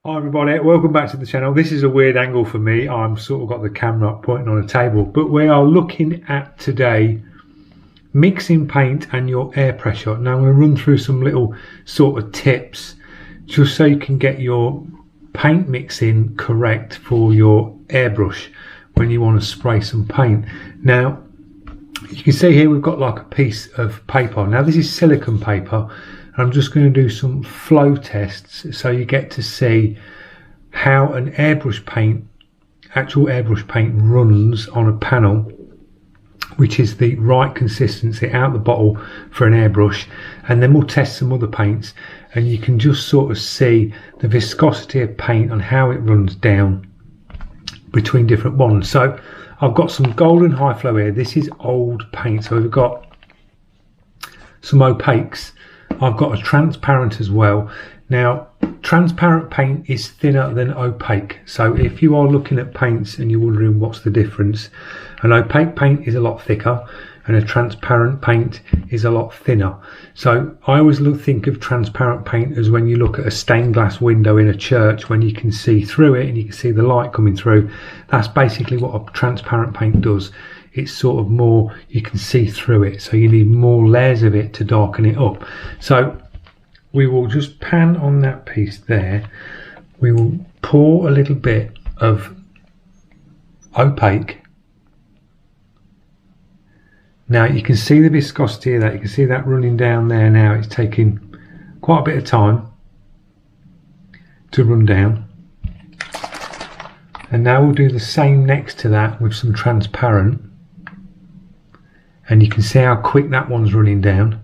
Hi everybody, welcome back to the channel. This is a weird angle for me. I'm sort of got the camera up pointing on a table, but we are looking at today mixing paint and your air pressure. Now I'm going to run through some little sort of tips just so you can get your paint mixing correct for your airbrush when you want to spray some paint. Now you can see here we've got like a piece of paper. Now this is silicone paper. I'm just going to do some flow tests so you get to see how an airbrush paint, actual airbrush paint runs on a panel, which is the right consistency out the bottle for an airbrush, and then we'll test some other paints and you can just sort of see the viscosity of paint and how it runs down between different ones. So I've got some golden high flow here. This is old paint, so we've got some opaques. I've got a transparent as well. Now transparent paint is thinner than opaque, so if you are looking at paints and you're wondering what's the difference, an opaque paint is a lot thicker and a transparent paint is a lot thinner. So I always think of transparent paint as when you look at a stained glass window in a church, when you can see through it and you can see the light coming through. That's basically what a transparent paint does. It's sort of more, you can see through it, so you need more layers of it to darken it up. So we will just pan on that piece there. We will pour a little bit of opaque. Now you can see the viscosity of that, you can see that running down there now. It's taking quite a bit of time to run down. And now we'll do the same next to that with some transparent. And you can see how quick that one's running down.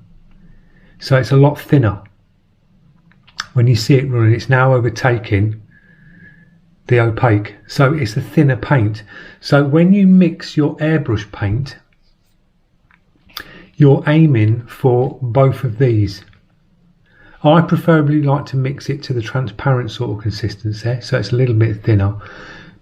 So it's a lot thinner. When you see it running, it's now overtaking the opaque. So it's a thinner paint. So when you mix your airbrush paint, you're aiming for both of these. I preferably like to mix it to the transparent sort of consistency, so it's a little bit thinner.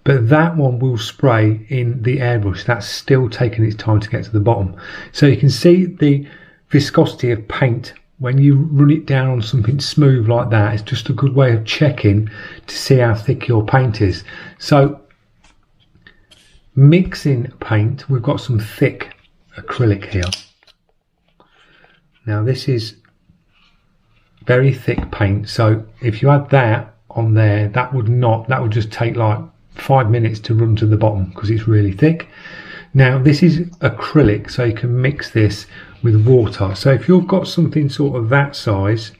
But that one will spray in the airbrush. That's still taking its time to get to the bottom. So you can see the viscosity of paint when you run it down on something smooth like that. It's just a good way of checking to see how thick your paint is. So mixing paint, we've got some thick acrylic here. Now this is very thick paint. So if you add that on there, that would just take like 5 minutes to run to the bottom because it's really thick. Now this is acrylic, so you can mix this with water. So if you've got something sort of that size,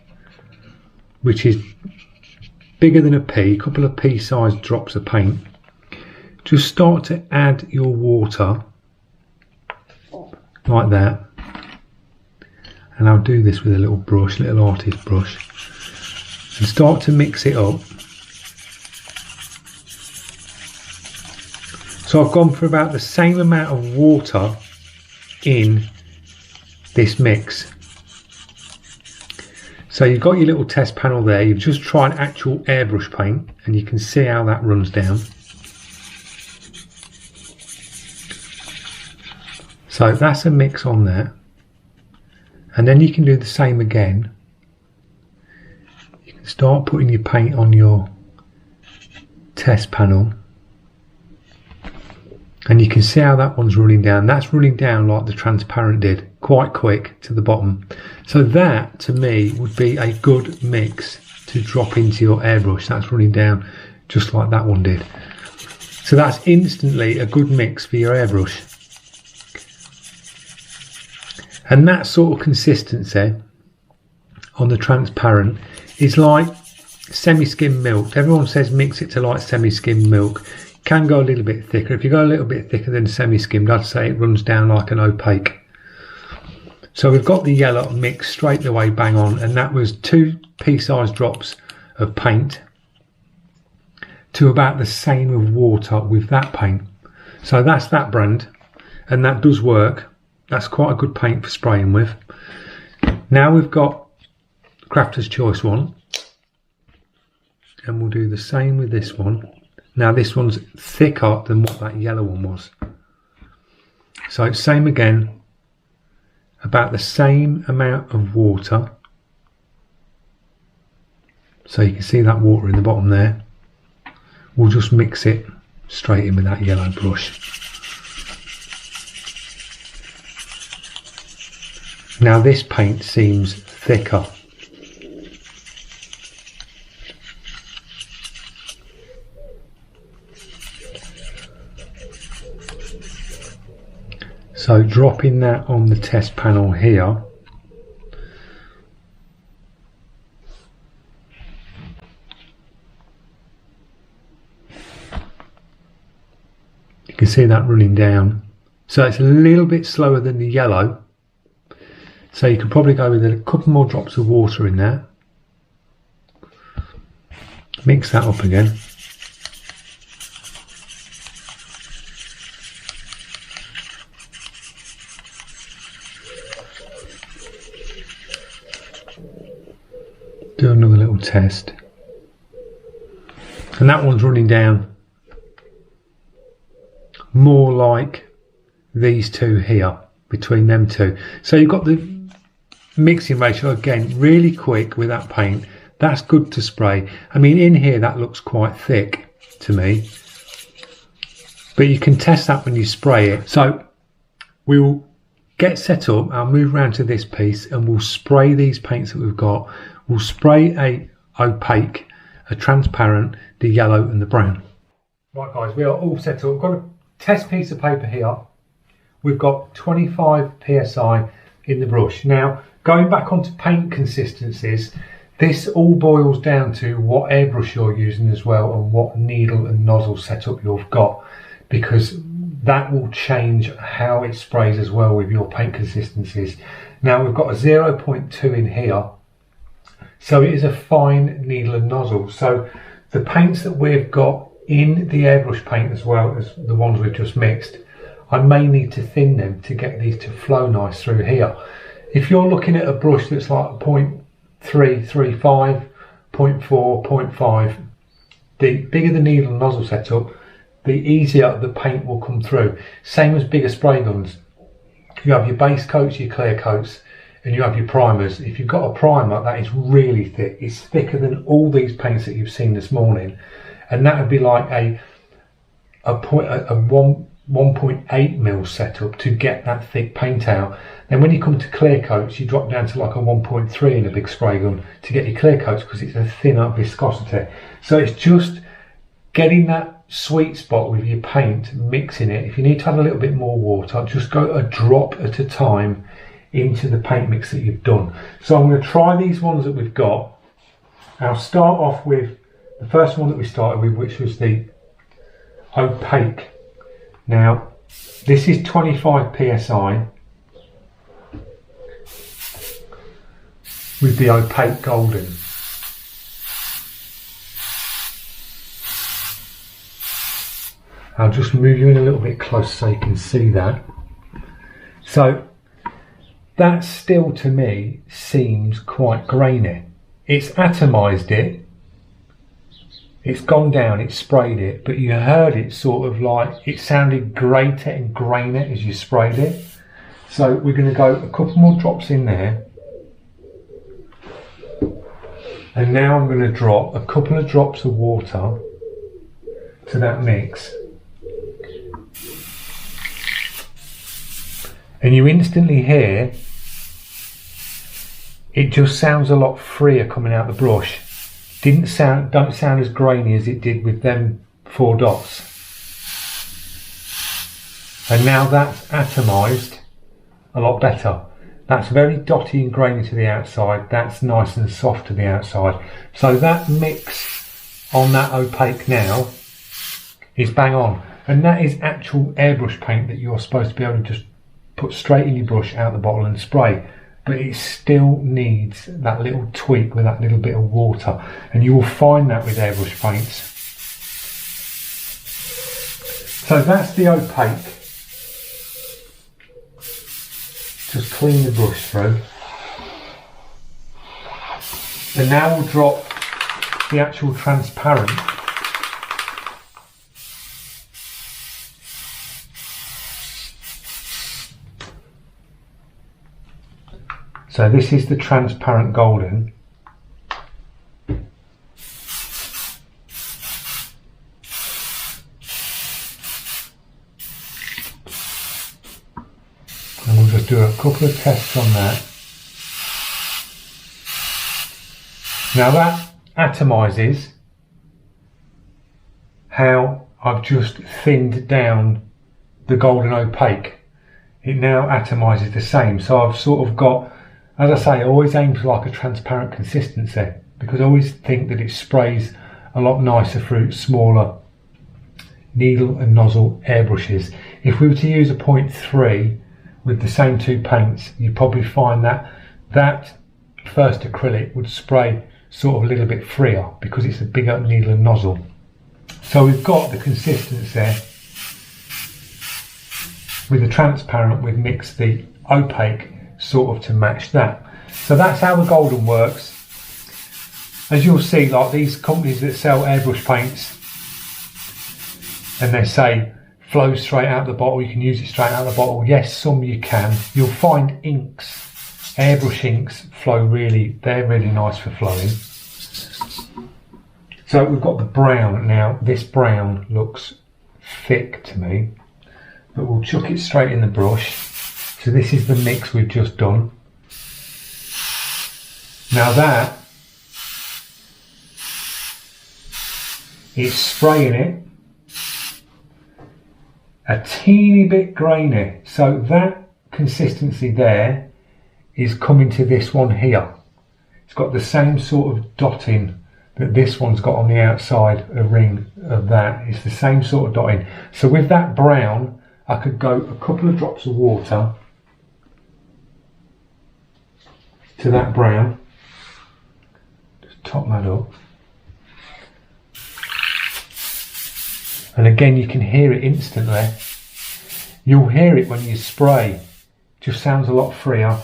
which is bigger than a pea, a couple of pea-sized drops of paint, just start to add your water like that. And I'll do this with a little brush, little artist brush, and start to mix it up. So I've gone for about the same amount of water in this mix. So you've got your little test panel there. You've just tried actual airbrush paint and you can see how that runs down. So that's a mix on there. And then you can do the same again. You can start putting your paint on your test panel. And you can see how that one's running down. That's running down like the transparent did, quite quick to the bottom. So that, to me, would be a good mix to drop into your airbrush. That's running down just like that one did. So that's instantly a good mix for your airbrush. And that sort of consistency on the transparent is like semi-skim milk. Everyone says mix it to like semi-skim milk. Can go a little bit thicker. If you go a little bit thicker than semi-skimmed, I'd say it runs down like an opaque. So we've got the yellow mixed straight away bang on, and that was 2 pea-sized drops of paint to about the same of water with that paint. So that's that brand, and that does work. That's quite a good paint for spraying with. Now we've got Crafter's Choice one, and we'll do the same with this one. Now this one's thicker than what that yellow one was. So same again, about the same amount of water. So you can see that water in the bottom there. we'll just mix it straight in with that yellow brush. Now this paint seems thicker. So dropping that on the test panel here, you can see that running down. So it's a little bit slower than the yellow. So you could probably go with a couple more drops of water in there. Mix that up again. Do another little test. And that one's running down more like these two here, between them two. So you've got the mixing ratio again really quick with that paint. That's good to spray. I mean, in here that looks quite thick to me, but you can test that when you spray it. So we'll get set up. I'll move around to this piece and we'll spray these paints that we've got. We'll spray a opaque, a transparent, the yellow and the brown. Right guys, we are all set up. We've got a test piece of paper here. We've got 25 psi in the brush. Now, going back onto paint consistencies, this all boils down to what airbrush you're using as well and what needle and nozzle setup you've got, because that will change how it sprays as well with your paint consistencies. Now we've got a 0.2 in here, so it is a fine needle and nozzle. So the paints that we've got in the airbrush paint as well as the ones we've just mixed, I may need to thin them to get these to flow nice through here. If you're looking at a brush that's like 0.335, 0.4, 0.5, the bigger the needle and nozzle setup, the easier the paint will come through. Same as bigger spray guns. You have your base coats, your clear coats, and you have your primers. If you've got a primer that is really thick, it's thicker than all these paints that you've seen this morning, and that would be like a 1.8 mil setup to get that thick paint out. Then when you come to clear coats, you drop down to like a 1.3 in a big spray gun to get your clear coats, because it's a thinner viscosity. So it's just getting that sweet spot with your paint, mixing it. If you need to add a little bit more water, just go a drop at a time into the paint mix that you've done. So I'm going to try these ones that we've got. I'll start off with the first one that we started with, which was the opaque. Now this is 25 psi with the opaque golden. I'll just move you in a little bit closer so you can see that. So that still to me seems quite grainy. It's atomised it, it's gone down, it's sprayed it, but you heard it sort of like, it sounded greater and grainer as you sprayed it. So we're going to go a couple more drops in there. And now I'm going to drop a couple of drops of water to that mix. And you instantly hear it just sounds a lot freer coming out the brush. Don't sound as grainy as it did with them 4 dots. And now that's atomised a lot better. That's very dotty and grainy to the outside. That's nice and soft to the outside. So that mix on that opaque now is bang on. And that is actual airbrush paint that you're supposed to be able to just put straight in your brush out the bottle and spray. But it still needs that little tweak with that little bit of water. And you will find that with airbrush paints. So that's the opaque. Just clean the brush through. And now we'll drop the actual transparent. So this is the transparent golden. do a couple of tests on that. Now that atomises how I've just thinned down the golden opaque. It now atomises the same. So I've sort of got, as I say, I always aim for like a transparent consistency because I always think that it sprays a lot nicer through smaller needle and nozzle airbrushes. If we were to use a 0.3 with the same two paints, you'd probably find that that first acrylic would spray sort of a little bit freer because it's a bigger needle and nozzle. So we've got the consistency there. With the transparent, we've mixed the opaque sort of to match that. So that's how the golden works. As you'll see, like these companies that sell airbrush paints, and they say flows straight out the bottle, you can use it straight out the bottle. Yes, some you can. You'll find inks, airbrush inks flow really, they're really nice for flowing. So we've got the brown now. This brown looks thick to me, but we'll chuck it straight in the brush. So this is the mix we've just done. Now that is spraying it a teeny bit grainy. So that consistency there is coming to this one here. It's got the same sort of dotting that this one's got on the outside, a ring of that. It's the same sort of dotting. So with that brown, I could go a couple of drops of water to that brown. Just top that up. And again, you can hear it instantly. You'll hear it when you spray. Just sounds a lot freer.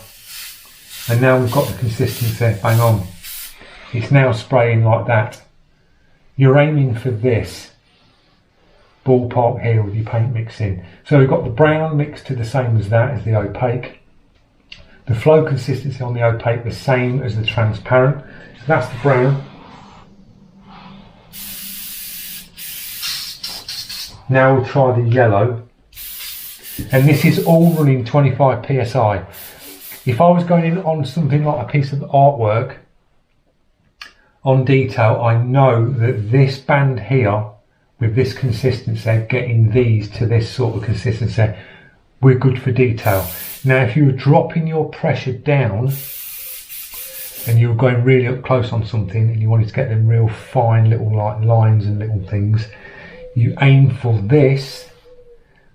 And now we've got the consistency, bang on. It's now spraying like that. You're aiming for this ballpark here with your paint mixing. So we've got the brown mixed to the same as that, as the opaque. The flow consistency on the opaque the same as the transparent. So that's the brown. Now we'll try the yellow. And this is all running 25 psi. If I was going in on something like a piece of artwork, on detail, I know that this band here, with this consistency, getting these to this sort of consistency, we're good for detail. Now, if you were dropping your pressure down and you were going really up close on something and you wanted to get them real fine little like lines and little things, you aim for this,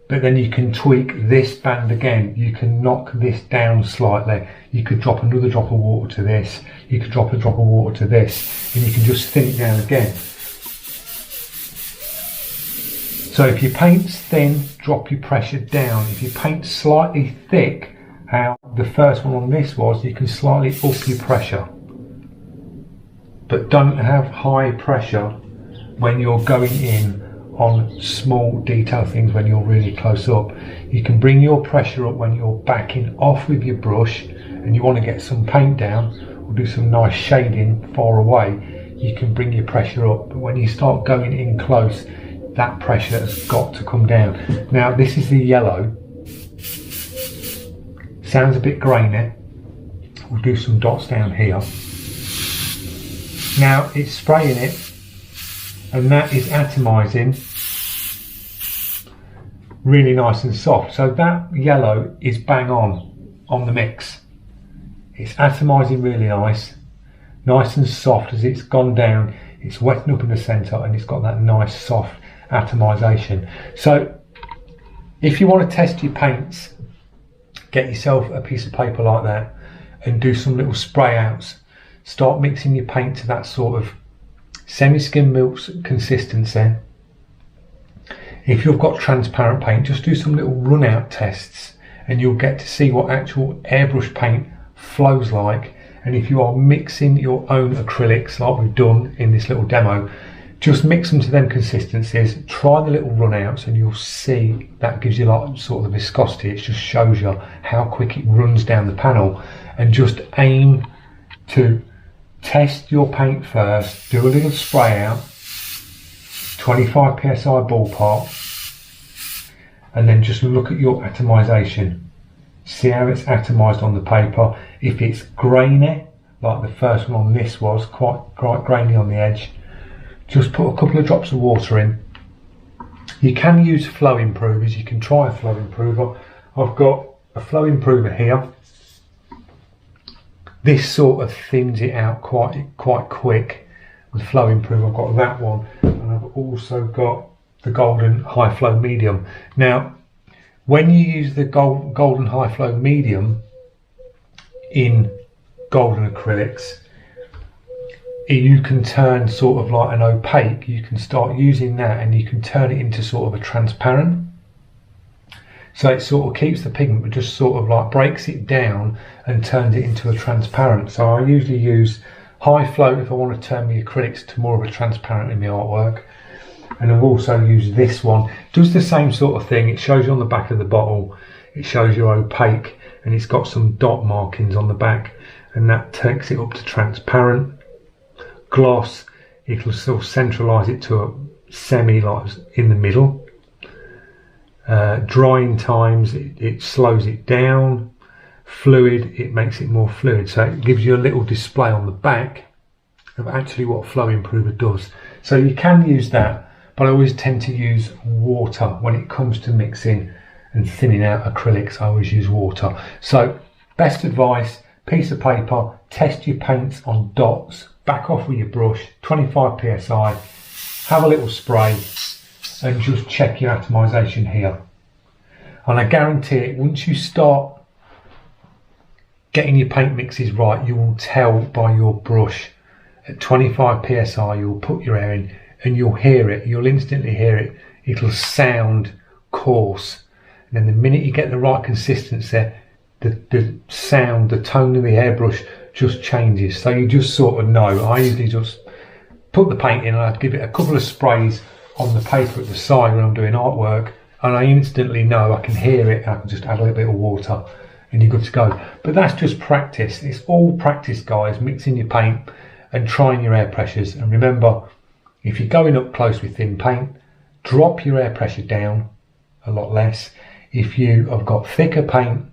but then you can tweak this band again. You can knock this down slightly. You could drop another drop of water to this. You could drop a drop of water to this, and you can just thin it down again. So if your paint's thin, drop your pressure down. If your paint's slightly thick, how the first one on this was, you can slightly up your pressure. But don't have high pressure when you're going in on small detail things when you're really close up. You can bring your pressure up when you're backing off with your brush and you want to get some paint down or do some nice shading far away. You can bring your pressure up, but when you start going in close, that pressure has got to come down. Now this is the yellow. Sounds a bit grainy. We'll do some dots down here. Now it's spraying it, and that is atomising really nice and soft. So that yellow is bang on the mix. It's atomising really nice and soft as it's gone down. It's wetting up in the centre and it's got that nice soft atomisation. So if you want to test your paints, get yourself a piece of paper like that and do some little spray outs. Start mixing your paint to that sort of semi-skim milk consistency. If you've got transparent paint, just do some little run out tests and you'll get to see what actual airbrush paint flows like. And if you are mixing your own acrylics like we've done in this little demo, just mix them to them consistencies, try the little run outs, and you'll see that gives you like sort of the viscosity. It just shows you how quick it runs down the panel. And just aim to test your paint first, do a little spray out, 25 psi ballpark, and then just look at your atomisation. See how it's atomised on the paper. If it's grainy, like the first one on this was, quite grainy on the edge, just put a couple of drops of water in. You can use flow improvers, you can try a flow improver. I've got a flow improver here. This sort of thins it out quite quick. With flow improver, I've got that one, and I've also got the golden high flow medium. Now, when you use the golden high flow medium in golden acrylics, you can turn sort of like an opaque, you can start using that and you can turn it into sort of a transparent. So it sort of keeps the pigment but just sort of like breaks it down and turns it into a transparent. So I usually use high flow if I want to turn my acrylics to more of a transparent in my artwork. And I've also used this one. It does the same sort of thing. It shows you on the back of the bottle, it shows you opaque, and it's got some dot markings on the back, and that takes it up to transparent. Gloss, it'll sort of centralise it to a semi, like in the middle. Drying times, it slows it down. Fluid, it makes it more fluid, so it gives you a little display on the back of actually what flow improver does. So you can use that, but I always tend to use water when it comes to mixing and thinning out acrylics. I always use water. So best advice, piece of paper, test your paints on dots, back off with your brush, 25 psi, have a little spray and just check your atomisation here. And I guarantee it, once you start getting your paint mixes right, you will tell by your brush. At 25 psi, you'll put your air in and you'll hear it, you'll instantly hear it. It'll sound coarse. And then the minute you get the right consistency, the sound, the tone of the airbrush just changes. So you just sort of know. I usually just put the paint in and I'd give it a couple of sprays on the paper at the side when I'm doing artwork, and I instantly know, I can hear it, and I can just add a little bit of water and you're good to go. But that's just practice. It's all practice, guys, mixing your paint and trying your air pressures. And remember, if you're going up close with thin paint, drop your air pressure down a lot less. If you have got thicker paint,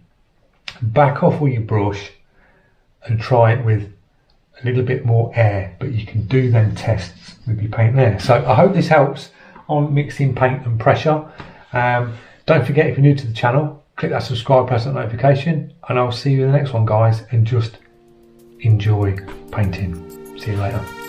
back off with your brush and try it with a little bit more air, but you can do them tests with your paint there. So I hope this helps on mixing paint and pressure. Don't forget, if you're new to the channel, click that subscribe, press that notification, and I'll see you in the next one, guys, and just enjoy painting. See you later.